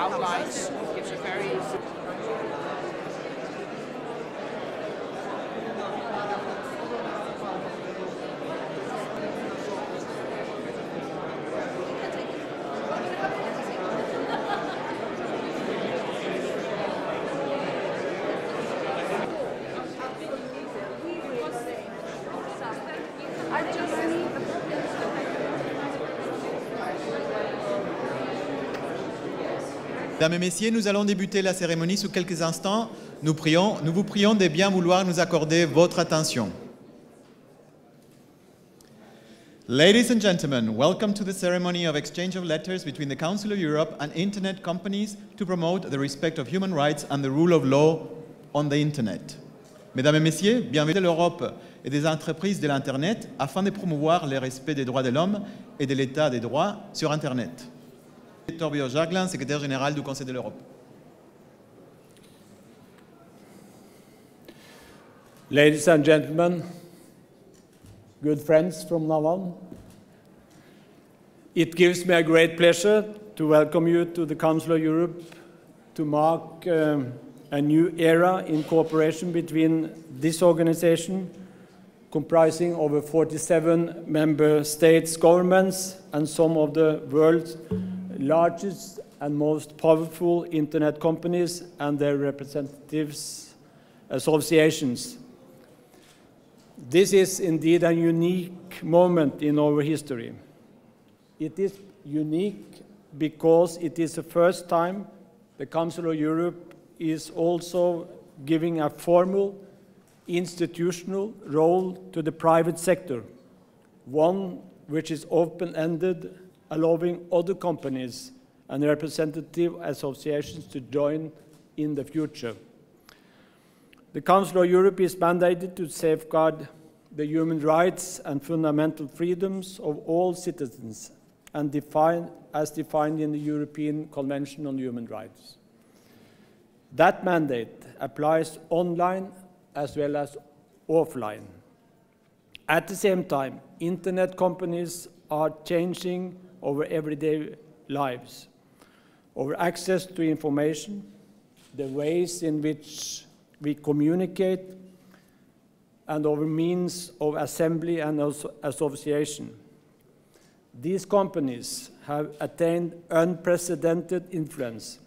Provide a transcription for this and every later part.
outlines, gives a very... Mesdames et messieurs, nous allons débuter la cérémonie sous quelques instants. Nous vous prions de bien vouloir nous accorder votre attention. Ladies and gentlemen, welcome to the ceremony of exchange of letters between the Council of Europe and Internet companies to promote the respect of human rights and the rule of law on the Internet. Mesdames et messieurs, bienvenue de l'Europe et des entreprises de l'Internet afin de promouvoir le respect des droits de l'homme et de l'état des droits sur Internet. Torbjörn Jagland, secrétaire général du Conseil de l'Europe. Ladies and gentlemen, good friends from now on, it gives me a great pleasure to welcome you to the Council of Europe to mark a new era in cooperation between this organization, comprising over 47 member states' governments and some of the world's largest and most powerful Internet companies and their representatives associations. This is indeed a unique moment in our history. It is unique because it is the first time the Council of Europe is also giving a formal institutional role to the private sector, one which is open-ended, allowing other companies and representative associations to join in the future. The Council of Europe is mandated to safeguard the human rights and fundamental freedoms of all citizens and as defined in the European Convention on Human Rights. That mandate applies online as well as offline. At the same time, Internet companies are changing our everyday lives, our access to information, the ways in which we communicate, and our means of assembly and association. These companies have attained unprecedented influence,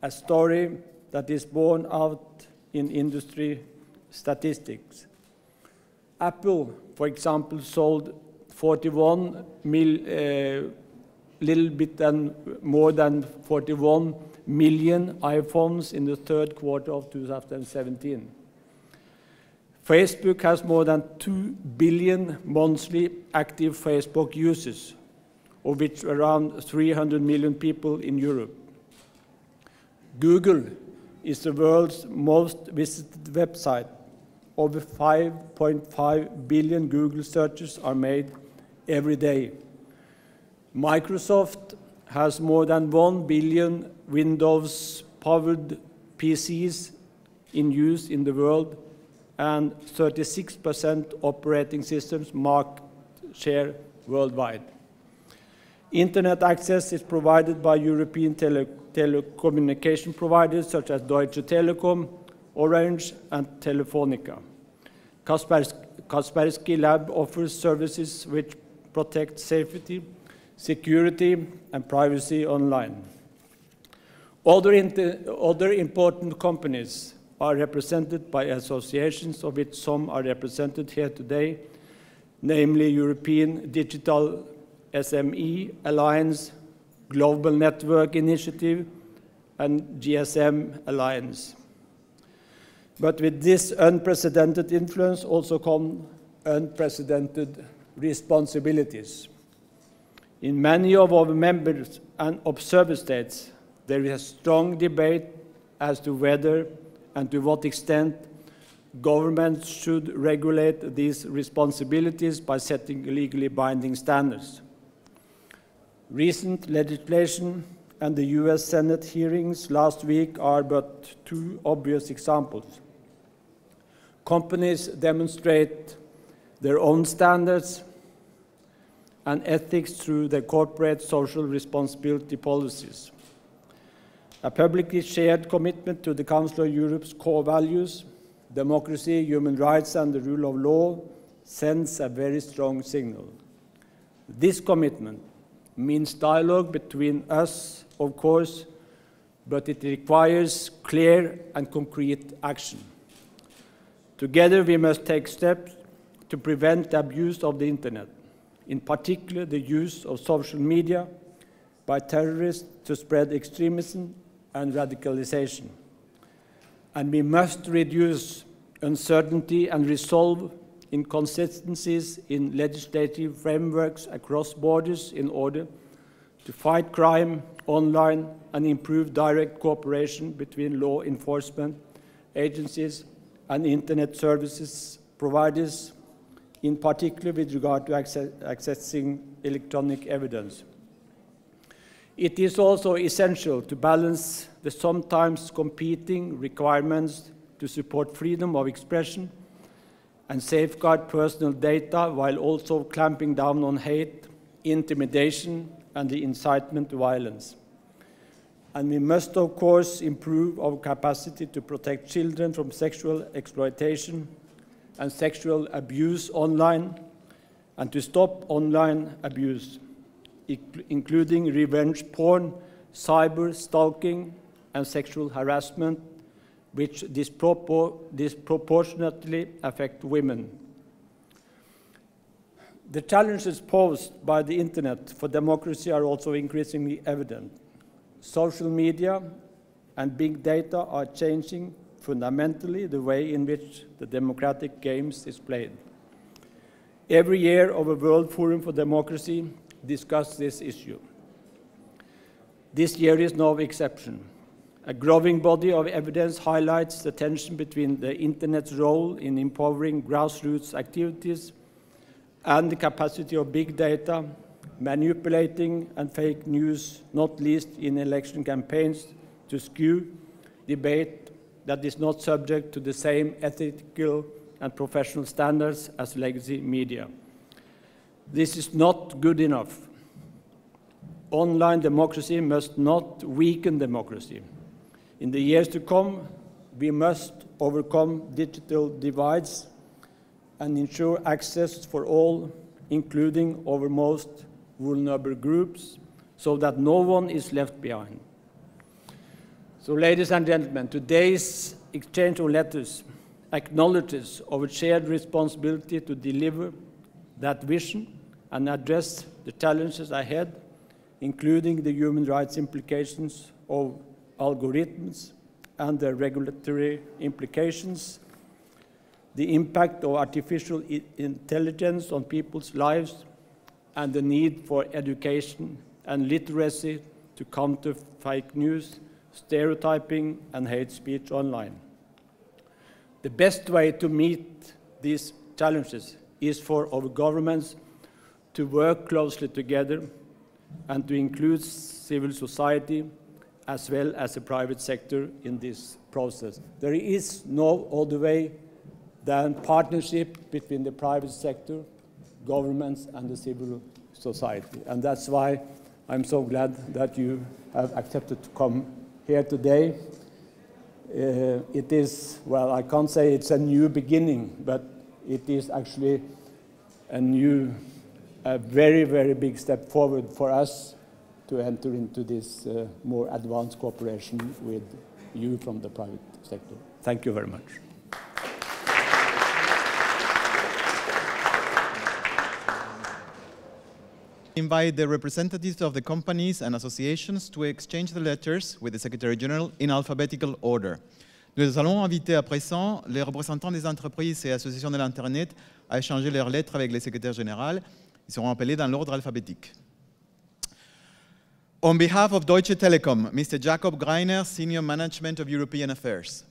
a story that is borne out in industry statistics. Apple, for example, sold 41 more than 41 million iPhones in the third quarter of 2017. Facebook has more than 2 billion monthly active Facebook users, of which around 300 million people in Europe. Google is the world's most visited website. Over 5.5 billion Google searches are made every day. Microsoft has more than 1 billion Windows-powered PCs in use in the world, and 36% operating systems market share worldwide. Internet access is provided by European telecommunication providers such as Deutsche Telekom, Orange, and Telefonica. Kaspersky Lab offers services which protect safety, security, and privacy online. Other important companies are represented by associations, of which some are represented here today, namely European Digital SME Alliance, Global Network Initiative, and GSM Alliance. But with this unprecedented influence also come unprecedented responsibilities. In many of our members and observer states, there is a strong debate as to whether and to what extent governments should regulate these responsibilities by setting legally binding standards. Recent legislation and the US Senate hearings last week are but two obvious examples. Companies demonstrate their own standards and ethics through their corporate social responsibility policies. A publicly shared commitment to the Council of Europe's core values, democracy, human rights, and the rule of law, sends a very strong signal. This commitment means dialogue between us, of course, but it requires clear and concrete action. Together, we must take steps to prevent the abuse of the internet, in particular the use of social media by terrorists to spread extremism and radicalization. And we must reduce uncertainty and resolve inconsistencies in legislative frameworks across borders in order to fight crime online and improve direct cooperation between law enforcement agencies and internet services providers, in particular with regard to accessing electronic evidence. It is also essential to balance the sometimes competing requirements to support freedom of expression and safeguard personal data while also clamping down on hate, intimidation, and the incitement to violence. And we must, of course, improve our capacity to protect children from sexual exploitation and sexual abuse online, and to stop online abuse, including revenge porn, cyber stalking, and sexual harassment, which disproportionately affect women. The challenges posed by the internet for democracy are also increasingly evident. Social media and big data are changing fundamentally the way in which the democratic games is played. Every year, our World Forum for Democracy discusses this issue. This year is no exception. A growing body of evidence highlights the tension between the internet's role in empowering grassroots activities and the capacity of big data, manipulating and fake news, not least in election campaigns, to skew debate that is not subject to the same ethical and professional standards as legacy media. This is not good enough. Online democracy must not weaken democracy. In the years to come, we must overcome digital divides and ensure access for all, including our most vulnerable groups, so that no one is left behind. So, ladies and gentlemen, today's exchange of letters acknowledges our shared responsibility to deliver that vision and address the challenges ahead, including the human rights implications of algorithms and the regulatory implications, the impact of artificial intelligence on people's lives, and the need for education and literacy to counter fake news, stereotyping, and hate speech online. The best way to meet these challenges is for our governments to work closely together and to include civil society as well as the private sector in this process. There is no other way than partnership between the private sector, governments, and the civil society. And that's why I'm so glad that you have accepted to come here today. It is, well, I can't say it's a new beginning, but it is actually a very, very big step forward for us to enter into this more advanced cooperation with you from the private sector. Thank you very much. Invite the representatives of the companies and associations to exchange the letters with the Secretary General in alphabetical order. Nous allons inviter à présent les représentants des entreprises et associations de l'Internet à échanger leurs lettres avec le secrétaire général. Ils seront appelés dans l'ordre alphabétique. On behalf of Deutsche Telekom, Mr. Jakob Greiner, Senior Management of European Affairs.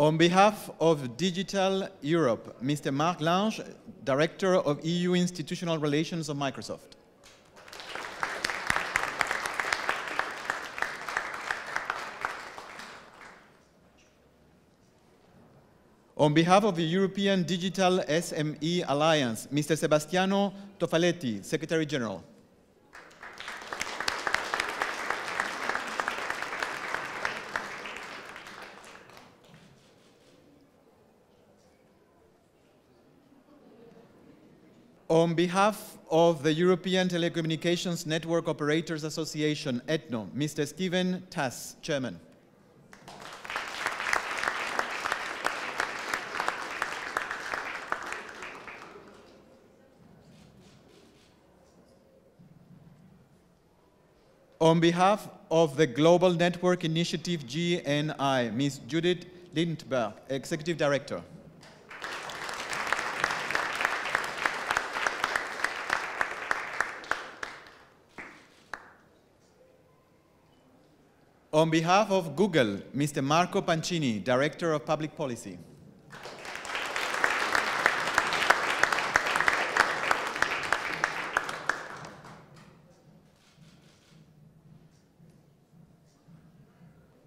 On behalf of Digital Europe, Mr. Marc Lange, Director of EU Institutional Relations of Microsoft. On behalf of the European Digital SME Alliance, Mr. Sebastiano Tofaletti, Secretary General. On behalf of the European Telecommunications Network Operators Association, ETNO, Mr. Steven Tass, Chairman. On behalf of the Global Network Initiative GNI, Ms. Judith Lindberg, Executive Director. On behalf of Google, Mr. Marco Pancini, Director of Public Policy.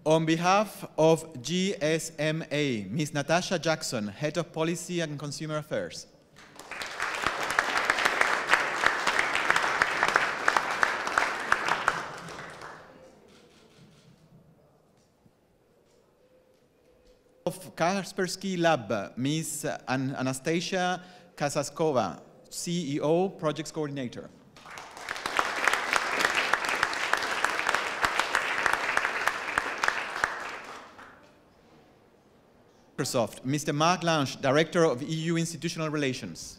On behalf of GSMA, Ms. Natasha Jackson, Head of Policy and Consumer Affairs. Of Kaspersky Lab, Ms. Anastasia Kasaskova, CEO, Projects Coordinator. Microsoft, Mr. Marc Lange, Director of EU Institutional Relations.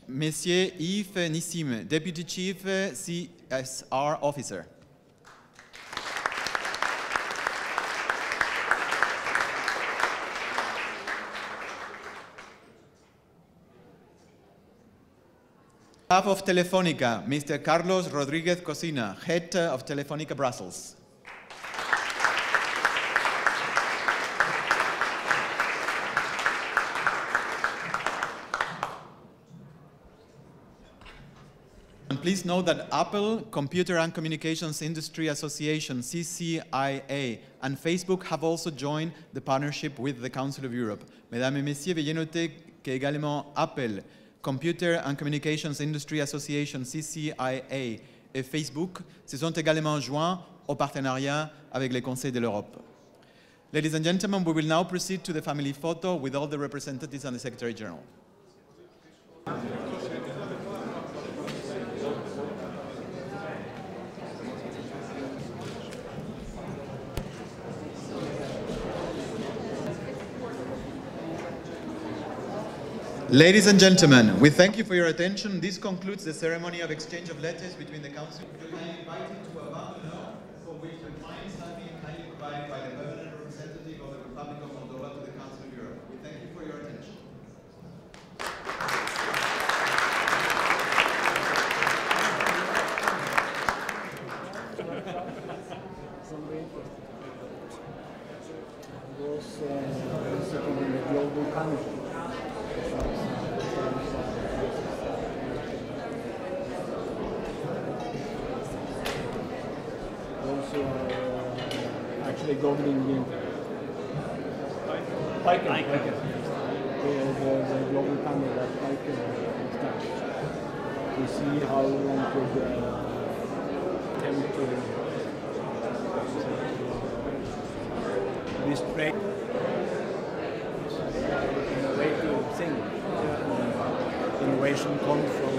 Monsieur Yves Nissim, Deputy Chief CSR Officer. On behalf of Telefónica, Mr. Carlos Rodriguez Cocina, Head of Telefónica Brussels. And please note that Apple, Computer and Communications Industry Association, CCIA, and Facebook have also joined the partnership with the Council of Europe. Mesdames et messieurs, veuillez noter qu'également Apple, Computer and Communications Industry Association, CCIA, et Facebook se sont également joints au partenariat avec les Conseils de l'Europe. Ladies and gentlemen, we will now proceed to the family photo with all the representatives and the Secretary General. Ladies and gentlemen, we thank you for your attention. This concludes the ceremony of exchange of letters between the Council. You are invited to a bungalow for which the clients have been kindly provided by the permanent representative of the Republic of Moldova to the Council of Europe. We thank you for your attention. Actually governing ICANN. The global panel that ICANN established to see how one could attempt to restrain innovative thing. Innovation comes from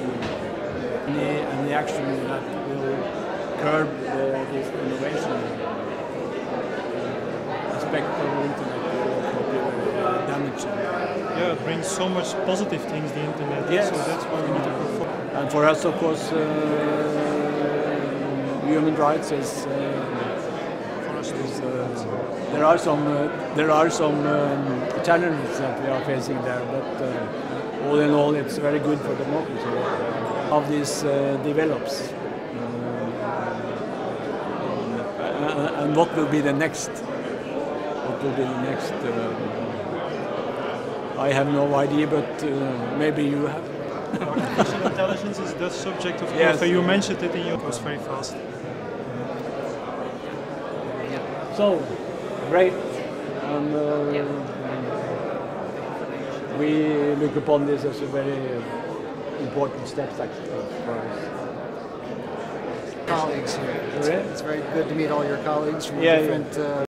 any action that will curb this innovation aspect of the internet damage. Yeah, it brings so much positive things, the internet. Yes. So that's why we need to perform. And for us, of course, human rights is there are some challenges that we are facing there, but all in all, it's very good for democracy. how this develops. And what will be the next? What will be the next? I have no idea, but maybe you have. Artificial intelligence is the subject, of Yes. course. You mentioned it in your. It was very fast. So, great. We look upon this as a very important step actually for us. Colleagues here. Really? It's very good to meet all your colleagues from Yeah, different